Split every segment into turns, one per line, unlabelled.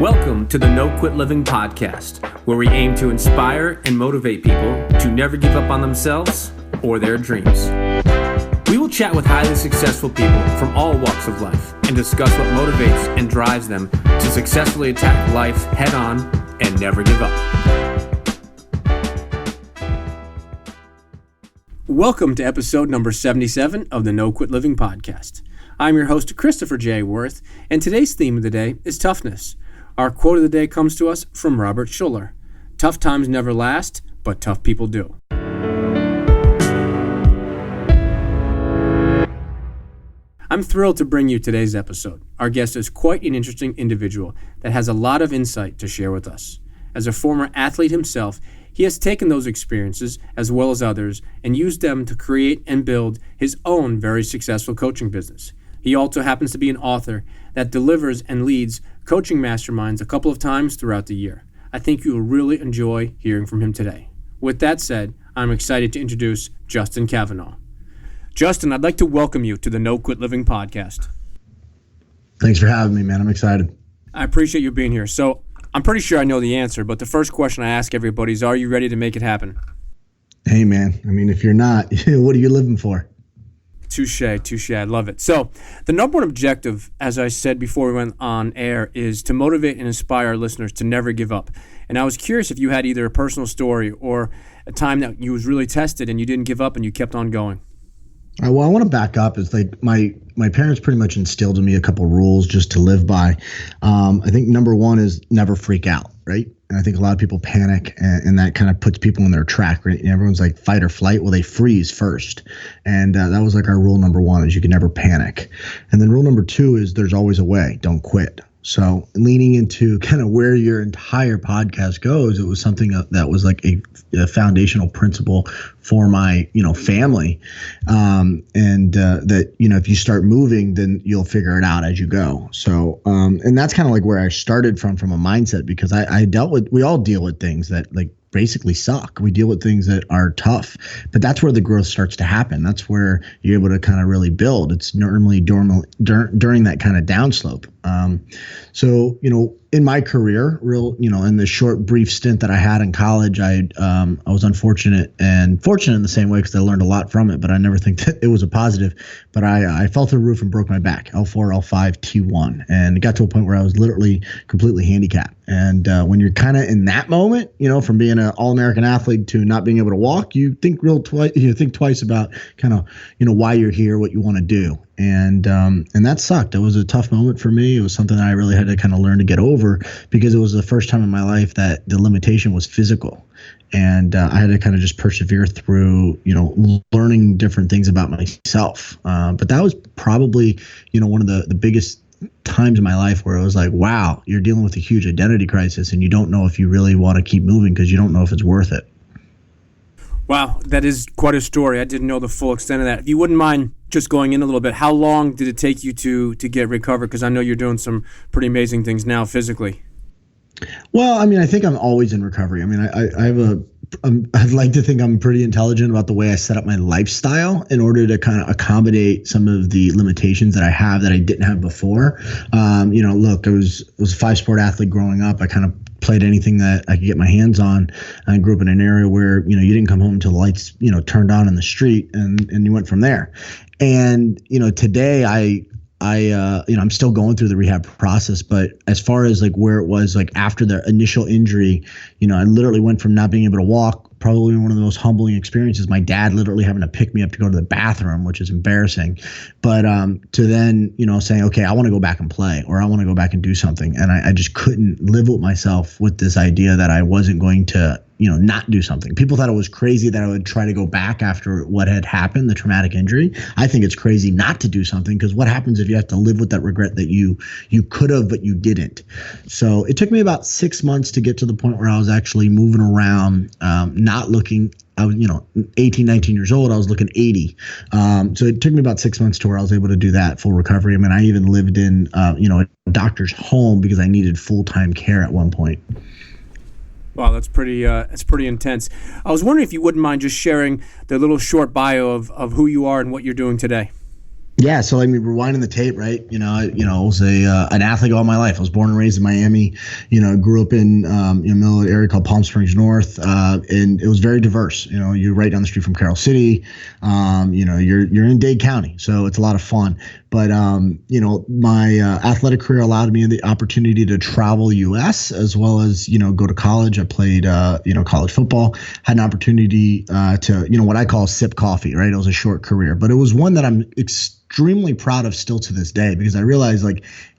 Welcome to the No Quit Living podcast, where we aim to inspire and motivate people to never give up on themselves or their dreams. We will chat with highly successful people from all walks of life and discuss what motivates and drives them to successfully attack life head on and never give up. Welcome to episode number 77 of the No Quit Living podcast. I'm your host, Christopher J. Worth, and today's theme of the day is toughness. Our quote of the day comes to us from Robert Schuller. Tough times never last, but tough people do. I'm thrilled to bring you today's episode. Our guest is quite an interesting individual that has a lot of insight to share with us. As a former athlete himself, he has taken those experiences, as well as others, and used them to create and build his own very successful coaching business. He also happens to be an author that delivers and leads coaching masterminds a couple of times throughout the year. I think you will really enjoy hearing from him today. With that said, I'm excited to introduce Justin Kavanaugh. Justin, I'd like to welcome you to the No Quit Living podcast.
Thanks for having me, man. I'm excited.
I appreciate you being here. So I'm pretty sure I know the answer, but the first question I ask everybody is, are you ready to make it happen?
Hey, man. I mean, if you're not, what are you living for?
Touche. I love it. So the number one objective, as I said before we went on air, is to motivate and inspire our listeners to never give up. And I was curious if you had either a personal story or a time that you was really tested and you didn't give up and you kept on going.
Well, I want to back up. It's like my parents pretty much instilled in me a couple rules just to live by. I think number one is never freak out, right? And I think a lot of people panic, and that kind of puts people in their track, right? And everyone's like fight or flight. Well, they freeze first. And that was like our rule number one, is you can never panic. And then rule number two is there's always a way. Don't quit. So leaning into kind of where your entire podcast goes, it was something that was like a foundational principle for my, family. That, if you start moving, then you'll figure it out as you go. So, and that's kind of like where I started from a mindset, because we all deal with things that like basically suck. We deal with things that are tough, but that's where the growth starts to happen. That's where you're able to kind of really build. It's normally during that kind of downslope. So, in my career, in the short, brief stint that I had in college, I was unfortunate and fortunate in the same way, because I learned a lot from it, but I never think that it was a positive. But I fell through the roof and broke my back, L4, L5, T1. And it got to a point where I was literally completely handicapped. And when you're kind of in that moment, from being an All-American athlete to not being able to walk, you think twice about kind of, why you're here, what you want to do. And that sucked. It was a tough moment for me. It was something that I really had to kind of learn to get over, because it was the first time in my life that the limitation was physical. And I had to kind of just persevere through, learning different things about myself. But that was probably, one of the biggest times in my life where it was like, wow, you're dealing with a huge identity crisis and you don't know if you really want to keep moving because you don't know if it's worth it.
Wow, that is quite a story. I didn't know the full extent of that. If you wouldn't mind just going in a little bit, how long did it take you to get recovered? Because I know you're doing some pretty amazing things now physically.
Well, I mean, I think I'm always in recovery. I mean, I'd like to think I'm pretty intelligent about the way I set up my lifestyle in order to kind of accommodate some of the limitations that I have that I didn't have before. Look, I was a 5-sport athlete growing up. I kind of played anything that I could get my hands on. I grew up in an area where, you didn't come home until the lights, turned on in the street, and you went from there. And, today I'm still going through the rehab process, but as far as like where it was like after the initial injury, I literally went from not being able to walk, probably one of the most humbling experiences, my dad literally having to pick me up to go to the bathroom, which is embarrassing, but to then, saying, okay, I want to go back and play, or I want to go back and do something. And I just couldn't live with myself with this idea that I wasn't going to, not do something. People thought it was crazy that I would try to go back after what had happened, the traumatic injury. I think it's crazy not to do something, because what happens if you have to live with that regret that you could have, but you didn't? So it took me about 6 months to get to the point where I was actually moving around, not looking, I was, 18, 19 years old. I was looking 80. So it took me about 6 months to where I was able to do that full recovery. I mean, I even lived in, a doctor's home because I needed full-time care at one point.
Wow, that's pretty intense. I was wondering if you wouldn't mind just sharing the little short bio of who you are and what you're doing today.
Yeah, so I mean, rewinding the tape, right? I was an athlete all my life. I was born and raised in Miami. Grew up in a little area called Palm Springs North, and it was very diverse. You're right down the street from Carroll City. You're in Dade County, so it's a lot of fun. But my athletic career allowed me the opportunity to travel the U.S. as well as go to college. I played college football. Had an opportunity to what I call sip coffee. Right, it was a short career, but it was one that I'm extremely proud of still to this day, because I realized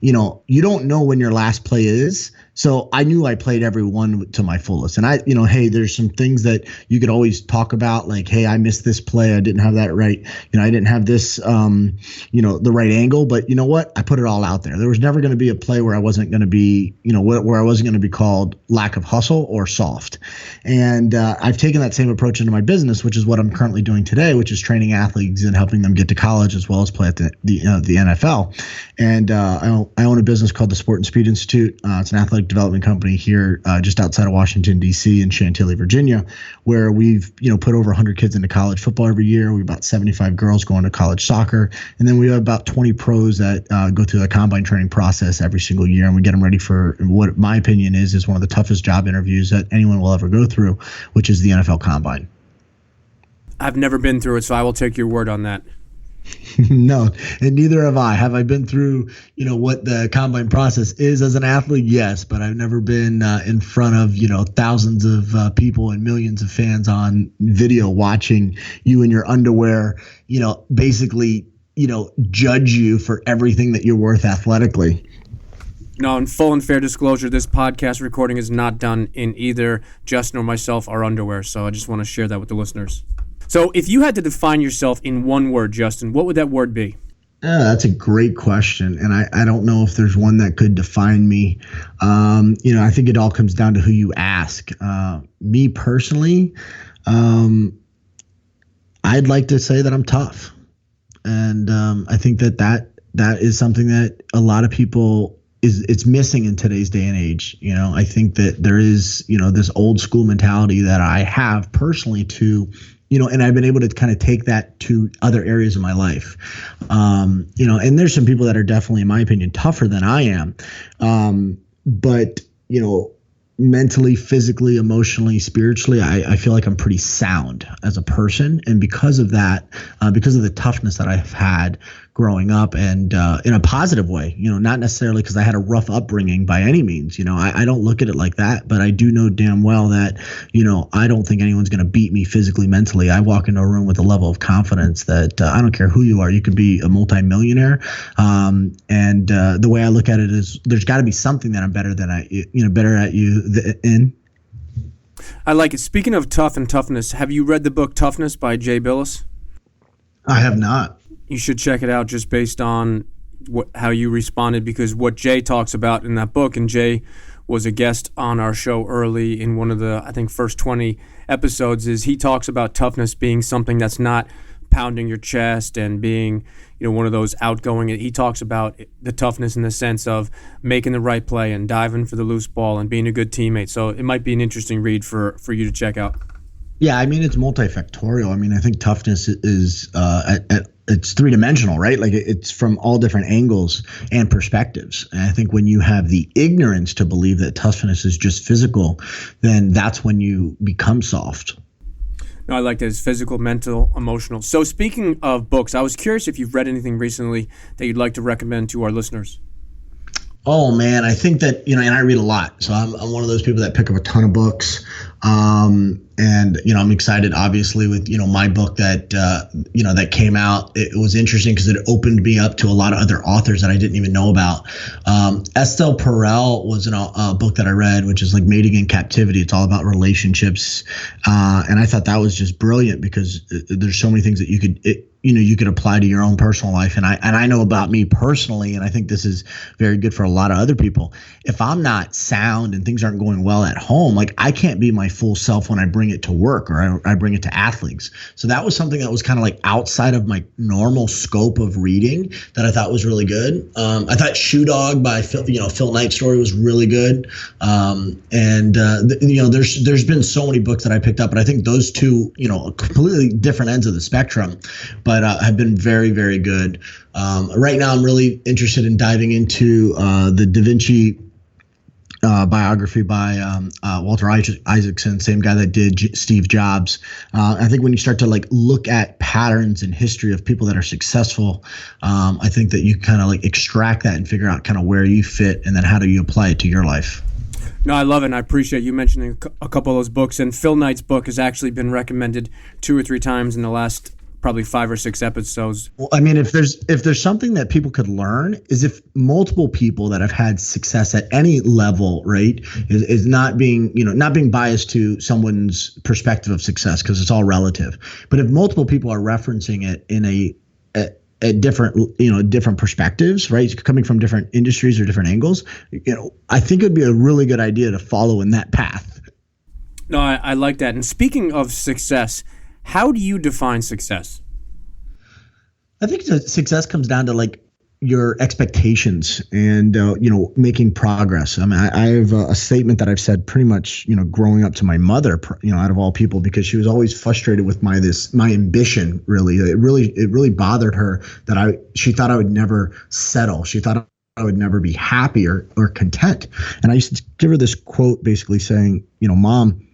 you don't know when your last play is. So I knew I played every one to my fullest. And hey, there's some things that you could always talk about, like, hey, I missed this play. I didn't have that right. I didn't have this, the right angle. But you know what? I put it all out there. There was never going to be a play where I wasn't going to be, where I wasn't going to be called lack of hustle or soft. And I've taken that same approach into my business, which is what I'm currently doing today, which is training athletes and helping them get to college as well as play at the NFL. And I own a business called the Sport and Speed Institute. It's an athletic development company here just outside of Washington, D.C. in Chantilly, Virginia, where we've put over 100 kids into college football every year. We have about 75 girls going to college soccer. And then we have about 20 pros that go through the combine training process every single year. And we get them ready for what my opinion is one of the toughest job interviews that anyone will ever go through, which is the NFL Combine.
I've never been through it, so I will take your word on that.
No, and neither have I. Have I been through, what the combine process is as an athlete? Yes, but I've never been in front of, thousands of people and millions of fans on video watching you in your underwear, basically, judge you for everything that you're worth athletically.
No, in full and fair disclosure, this podcast recording is not done in either Justin or myself our underwear, so I just want to share that with the listeners. So if you had to define yourself in one word, Justin, what would that word be?
That's a great question. And I don't know if there's one that could define me. I think it all comes down to who you ask. Me personally, I'd like to say that I'm tough. And I think that is something that a lot of people it's missing in today's day and age. I think that there is, this old school mentality that I have personally to and I've been able to kind of take that to other areas of my life. And there's some people that are definitely, in my opinion, tougher than I am. But mentally, physically, emotionally, spiritually, I feel like I'm pretty sound as a person. And because of that, because of the toughness that I've had growing up, and in a positive way, not necessarily because I had a rough upbringing by any means. I don't look at it like that, but I do know damn well that, I don't think anyone's going to beat me physically, mentally. I walk into a room with a level of confidence that I don't care who you are. You could be a multimillionaire. And the way I look at it is there's got to be something that I'm better at you in.
I like it. Speaking of tough and toughness, have you read the book Toughness by Jay Billis?
I have not.
You should check it out just based on how you responded, because what Jay talks about in that book, and Jay was a guest on our show early in one of the, I think, first 20 episodes, is he talks about toughness being something that's not pounding your chest and being, one of those outgoing. He talks about the toughness in the sense of making the right play and diving for the loose ball and being a good teammate. So it might be an interesting read for you to check out.
Yeah, I mean, it's multifactorial. I mean, I think toughness is it's three-dimensional, right? Like it's from all different angles and perspectives. And I think when you have the ignorance to believe that toughness is just physical, then that's when you become soft.
No, I like that. It's physical, mental, emotional. So speaking of books, I was curious if you've read anything recently that you'd like to recommend to our listeners.
Oh man, I think that, and I read a lot. So I'm one of those people that pick up a ton of books. And I'm excited, obviously, with, my book that, that came out. It was interesting because it opened me up to a lot of other authors that I didn't even know about. Estelle Perel was a book that I read, which is like Mating in Captivity. It's all about relationships. And I thought that was just brilliant because there's so many things that you could apply to your own personal life. And I know about me personally, and I think this is very good for a lot of other people. If I'm not sound and things aren't going well at home, like I can't be my full self when I bring it to work or I bring it to athletes. So that was something that was kind of like outside of my normal scope of reading that I thought was really good. I thought Shoe Dog by Phil Knight's story was really good. There's been so many books that I picked up, but I think those two, completely different ends of the spectrum. But but have been very, very good. Right now, I'm really interested in diving into the Da Vinci biography by Walter Isaacson, same guy that did Steve Jobs. I think when you start to like look at patterns in history of people that are successful, I think that you kind of like extract that and figure out kind of where you fit, and then how do you apply it to your life.
No, I love it, and I appreciate you mentioning a couple of those books. And Phil Knight's book has actually been recommended 2 or 3 times in the last probably 5 or 6 episodes.
Well, I mean, if there's something that people could learn, is if multiple people that have had success at any level, right, is not being biased to someone's perspective of success, because it's all relative. But if multiple people are referencing it in a different perspectives, right, coming from different industries or different angles, I think it would be a really good idea to follow in that path.
No, I like that. And speaking of success, how do you define success?
I think success comes down to like your expectations and making progress. I mean, I have a statement that I've said pretty much growing up to my mother, out of all people, because she was always frustrated with my ambition. Really, it really bothered her that she thought I would never settle. She thought I would never be happy or content. And I used to give her this quote, basically saying, Mom,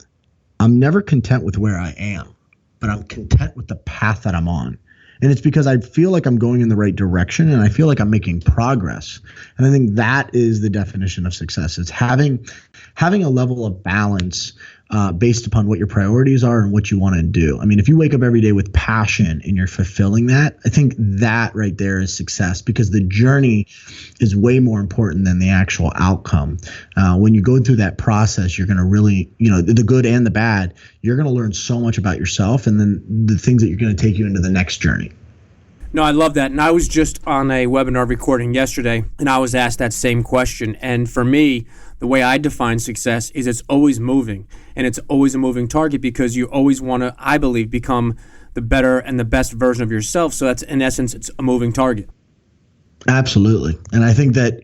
I'm never content with where I am, but I'm content with the path that I'm on. And it's because I feel like I'm going in the right direction, and I feel like I'm making progress. And I think that is the definition of success. It's having a level of balance based upon what your priorities are and what you want to do. I mean, if you wake up every day with passion and you're fulfilling that, I think that right there is success, because the journey is way more important than the actual outcome. When you go through that process, you're going to really, the good and the bad, you're going to learn so much about yourself, and then the things that you're going to take you into the next journey.
No, I love that. And I was just on a webinar recording yesterday, and I was asked that same question. And for me, the way I define success is it's always moving, and it's always a moving target, because you always want to, I believe, become the better and the best version of yourself. So that's, in essence, it's a moving target.
Absolutely. And I think that,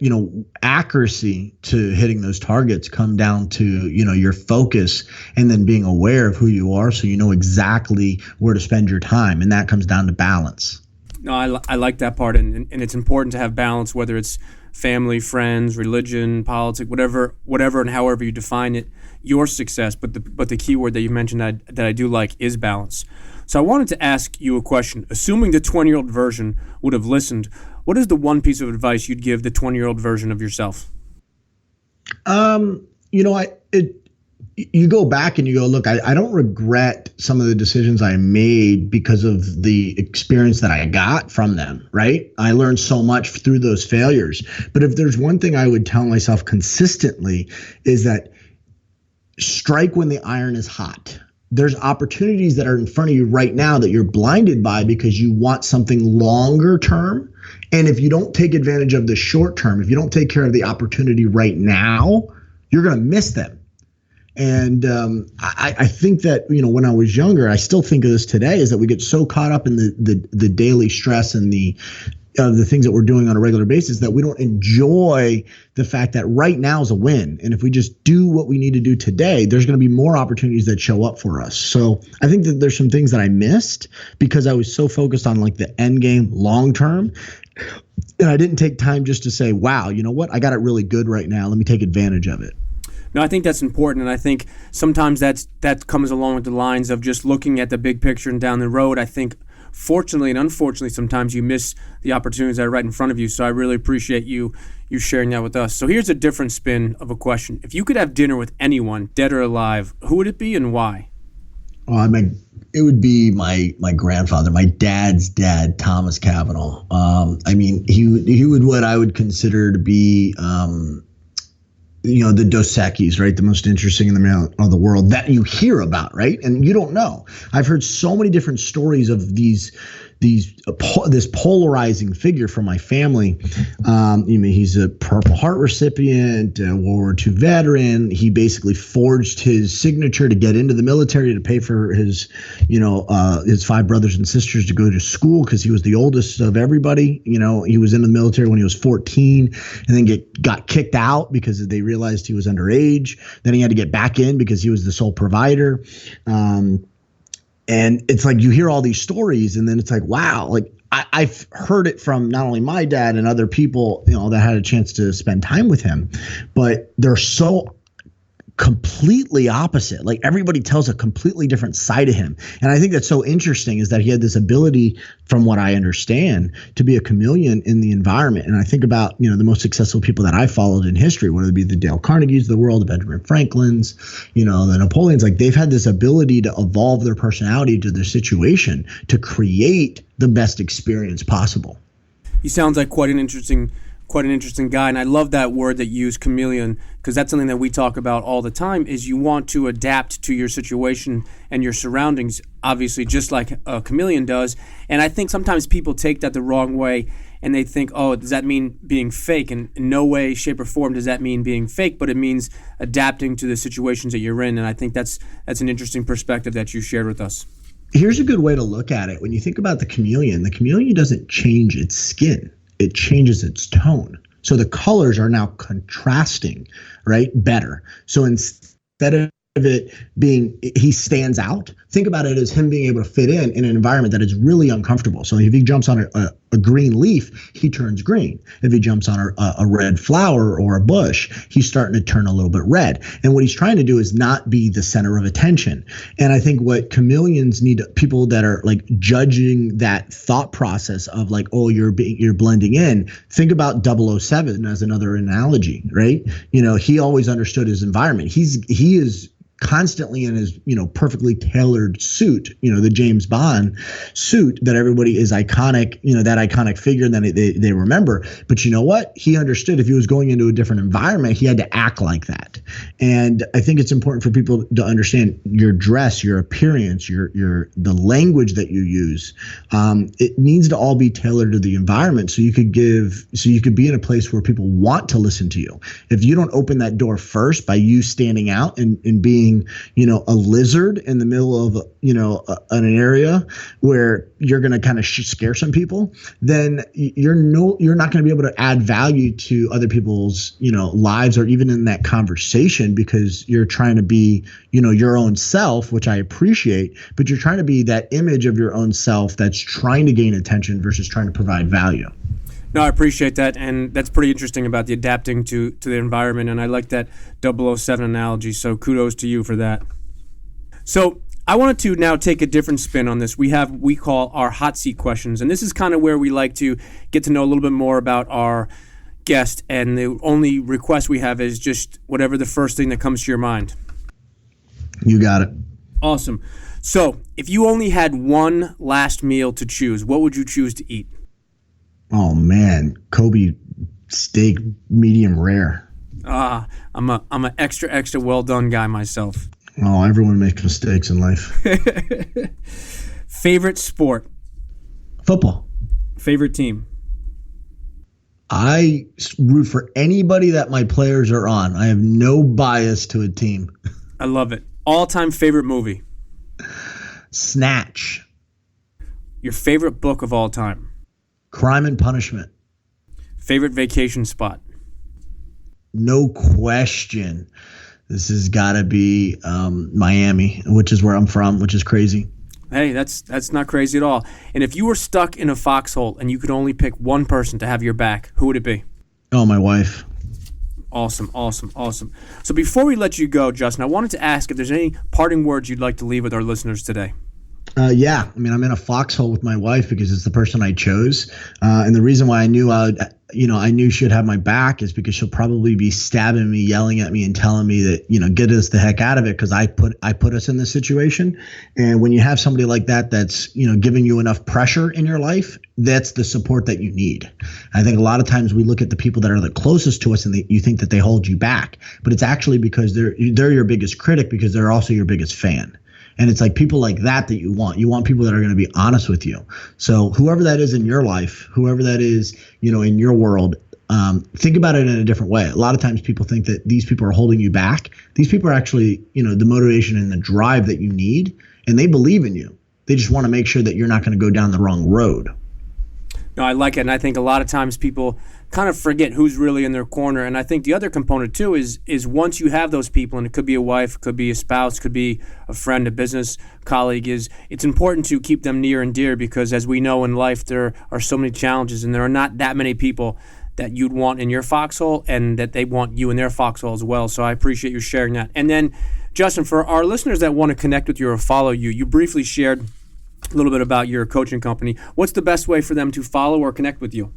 accuracy to hitting those targets come down to, your focus, and then being aware of who you are, so you know exactly where to spend your time. And that comes down to balance.
No, I like that part, and it's important to have balance, whether it's family, friends, religion, politics, whatever, and however you define it, your success. But the key word that you mentioned that I do like is balance. So I wanted to ask you a question. Assuming the 20-year-old version would have listened, what is the one piece of advice you'd give the 20-year-old version of yourself? You go back and you go, look, I don't regret some of the decisions I made because of the experience that I got from them, right? I learned so much through those failures. But if there's one thing I would tell myself consistently, is that strike when the iron is hot. There's opportunities that are in front of you right now that you're blinded by because you want something longer term. And if you don't take advantage of the short term, if you don't take care of the opportunity right now, you're going to miss them. And I think that, when I was younger, I still think of this today, is that we get so caught up in the daily stress and the things that we're doing on a regular basis that we don't enjoy the fact that right now is a win. And if we just do what we need to do today, there's going to be more opportunities that show up for us. So I think that there's some things that I missed because I was so focused on like the end game long term. And I didn't take time just to say, wow, you know what? I got it really good right now. Let me take advantage of it. No, I think that's important, and I think sometimes that comes along with the lines of just looking at the big picture and down the road. I think, fortunately and unfortunately, sometimes you miss the opportunities that are right in front of you, so I really appreciate you sharing that with us. So here's a different spin of a question. If you could have dinner with anyone, dead or alive, who would it be and why?
Well, it would be my grandfather, my dad's dad, Thomas Kavanaugh. He would what I would consider to be the Dos Equis, right? The most interesting in the world that you hear about, right? And you don't know. I've heard so many different stories of this polarizing figure from my family. He's a Purple Heart recipient, World War II veteran. He basically forged his signature to get into the military to pay for his 5 brothers and sisters to go to school because he was the oldest of everybody. He was in the military when he was 14 and then got kicked out because they realized he was underage. Then he had to get back in because he was the sole provider. And it's like you hear all these stories, and then it's like, wow, like I've heard it from not only my dad and other people, that had a chance to spend time with him, but they're so completely opposite. Like everybody tells a completely different side of him. And I think that's so interesting, is that he had this ability, from what I understand, to be a chameleon in the environment. And I think about, the most successful people that I followed in history, whether it be the Dale Carnegies of the world, the Benjamin Franklins, the Napoleons, like they've had this ability to evolve their personality to their situation to create the best experience possible.
He sounds like quite an interesting guy, and I love that word that you use, chameleon, because that's something that we talk about all the time, is you want to adapt to your situation and your surroundings, obviously, just like a chameleon does. And I think sometimes people take that the wrong way, and they think, oh, does that mean being fake? And in no way, shape, or form does that mean being fake, but it means adapting to the situations that you're in. And I think that's an interesting perspective that you shared with us.
Here's a good way to look at it. When you think about the chameleon doesn't change its skin. It changes its tone. So the colors are now contrasting, right? Better. So instead of it being, he stands out, think about it as him being able to fit in an environment that is really uncomfortable. So if he jumps on a green leaf, he turns green. If he jumps on a red flower or a bush, he's starting to turn a little bit red. And what he's trying to do is not be the center of attention. And I think what chameleons need, people that are like judging that thought process of like, oh, you're blending in. Think about 007 as another analogy, right? He always understood his environment. He is constantly in his, perfectly tailored suit, the James Bond suit that everybody is iconic, that iconic figure that they remember. But you know what? He understood if he was going into a different environment, he had to act like that. And I think it's important for people to understand your dress, your appearance, the language that you use. It needs to all be tailored to the environment so you could be in a place where people want to listen to you. If you don't open that door first by you standing out and being, a lizard in the middle of, an area where you're going to kind of scare some people, then you're not going to be able to add value to other people's, lives, or even in that conversation, because you're trying to be, your own self, which I appreciate, but you're trying to be that image of your own self that's trying to gain attention versus trying to provide value.
No, I appreciate that, and that's pretty interesting about the adapting to the environment, and I like that 007 analogy, so kudos to you for that. So I wanted to now take a different spin on this. We call our hot seat questions, and this is kind of where we like to get to know a little bit more about our guest, and the only request we have is just whatever the first thing that comes to your mind.
You got it.
Awesome. So if you only had one last meal to choose, what would you choose to eat?
Oh man, Kobe steak, medium rare.
I'm a extra well done guy myself.
Oh, everyone makes mistakes in life.
Favorite sport?
Football.
Favorite team?
I root for anybody that my players are on. I have no bias to a team.
I love it. All-time favorite movie?
Snatch.
Your favorite book of all time?
Crime and Punishment.
Favorite vacation spot?
No question. This has got to be Miami, which is where I'm from, which is crazy.
Hey, that's not crazy at all. And if you were stuck in a foxhole and you could only pick one person to have your back, who would it be?
Oh, my wife.
Awesome. So before we let you go, Justin, I wanted to ask if there's any parting words you'd like to leave with our listeners today.
Yeah. I mean, I'm in a foxhole with my wife because it's the person I chose. And the reason why I knew she'd have my back is because she'll probably be stabbing me, yelling at me, and telling me that, get us the heck out of it because I put us in this situation. And when you have somebody like that, that's, giving you enough pressure in your life, that's the support that you need. I think a lot of times we look at the people that are the closest to us and you think that they hold you back, but it's actually because they're your biggest critic because they're also your biggest fan. And it's like people like that you want. You want people that are going to be honest with you. So whoever that is in your life, whoever that is, in your world, think about it in a different way. A lot of times people think that these people are holding you back. These people are actually, the motivation and the drive that you need, and they believe in you. They just want to make sure that you're not going to go down the wrong road.
No, I like it, and I think a lot of times people kind of forget who's really in their corner. And I think the other component too is once you have those people, and it could be a wife, could be a spouse, could be a friend, a business colleague, it's important to keep them near and dear, because as we know in life, there are so many challenges, and there are not that many people that you'd want in your foxhole and that they want you in their foxhole as well. So I appreciate you sharing that. And then, Justin, for our listeners that want to connect with you or follow you, you briefly shared a little bit about your coaching company. What's the best way for them to follow or connect with you?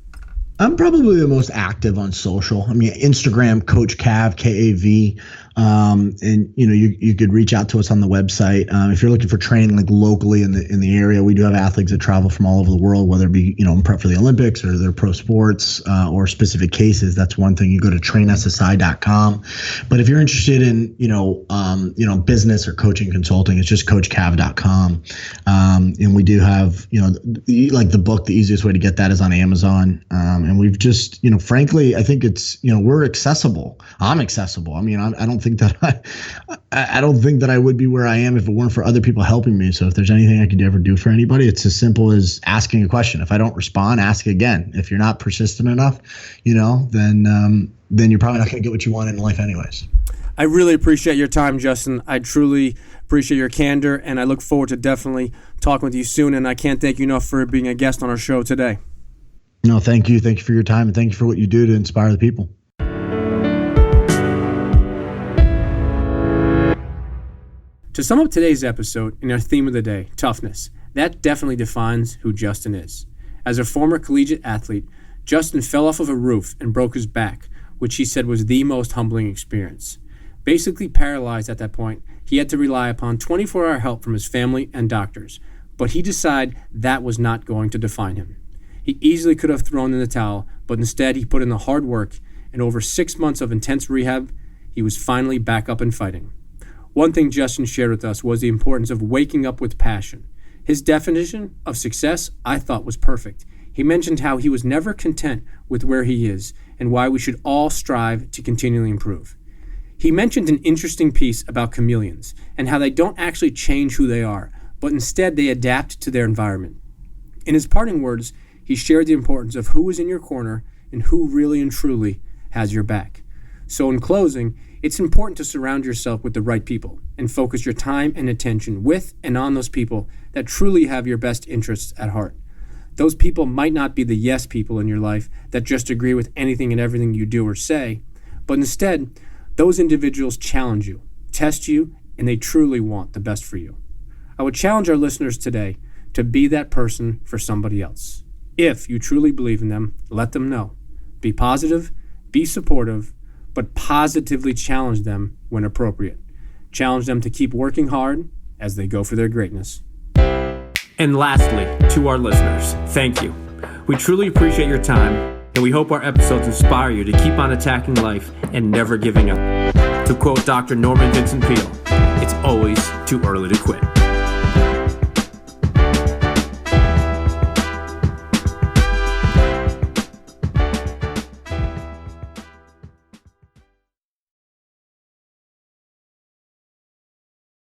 I'm probably the most active on social. I mean, Instagram, Coach Cav, Kav. And you could reach out to us on the website. If you're looking for training like locally in the area, we do have athletes that travel from all over the world, whether it be, in prep for the Olympics or their pro sports, or specific cases. That's one thing. You go to trainssi.com. But if you're interested in, business or coaching consulting, it's just coachcav.com. And we do have, like the book, the easiest way to get that is on Amazon. And we've just, frankly, I think it's, we're accessible. I'm accessible. I mean, I don't think that I don't think that I would be where I am if it weren't for other people helping me. So if there's anything I could ever do for anybody, it's as simple as asking a question. If I don't respond, ask again. If you're not persistent enough, then you're probably not going to get what you want in life anyways.
I really appreciate your time, Justin. I truly appreciate your candor, and I look forward to definitely talking with you soon. And I can't thank you enough for being a guest on our show today.
No, thank you. Thank you for your time, and thank you for what you do to inspire the people.
To sum up today's episode and our theme of the day, toughness, that definitely defines who Justin is. As a former collegiate athlete, Justin fell off of a roof and broke his back, which he said was the most humbling experience. Basically paralyzed at that point, he had to rely upon 24-hour help from his family and doctors, but he decided that was not going to define him. He easily could have thrown in the towel, but instead he put in the hard work, and over 6 months of intense rehab, he was finally back up and fighting. One thing Justin shared with us was the importance of waking up with passion. His definition of success, I thought, was perfect. He mentioned how he was never content with where he is and why we should all strive to continually improve. He mentioned an interesting piece about chameleons and how they don't actually change who they are, but instead they adapt to their environment. In his parting words, he shared the importance of who is in your corner and who really and truly has your back. So in closing, it's important to surround yourself with the right people and focus your time and attention with and on those people that truly have your best interests at heart. Those people might not be the yes people in your life that just agree with anything and everything you do or say, but instead, those individuals challenge you, test you, and they truly want the best for you. I would challenge our listeners today to be that person for somebody else. If you truly believe in them, let them know. Be positive, be supportive, but positively challenge them when appropriate. Challenge them to keep working hard as they go for their greatness. And lastly, to our listeners, thank you. We truly appreciate your time, and we hope our episodes inspire you to keep on attacking life and never giving up. To quote Dr. Norman Vincent Peale, it's always too early to quit.